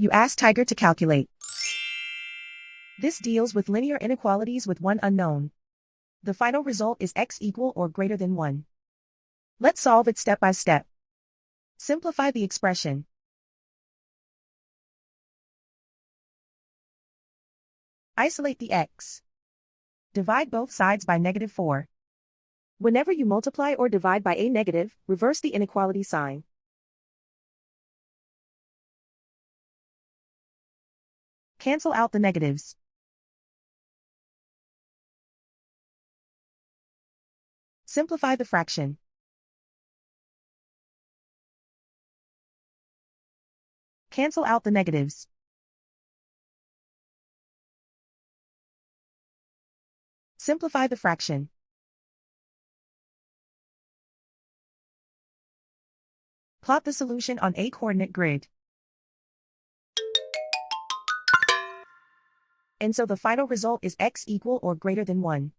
You ask Tiger to calculate. This deals with linear inequalities with one unknown. The final result is x equal or greater than 1. Let's solve it step by step. Simplify the expression. Isolate the x. Divide both sides by -4. Whenever you multiply or divide by a negative, reverse the inequality sign. Cancel out the negatives. Simplify the fraction. Cancel out the negatives. Simplify the fraction. Plot the solution on a coordinate grid. And so the final result is x equal or greater than 1.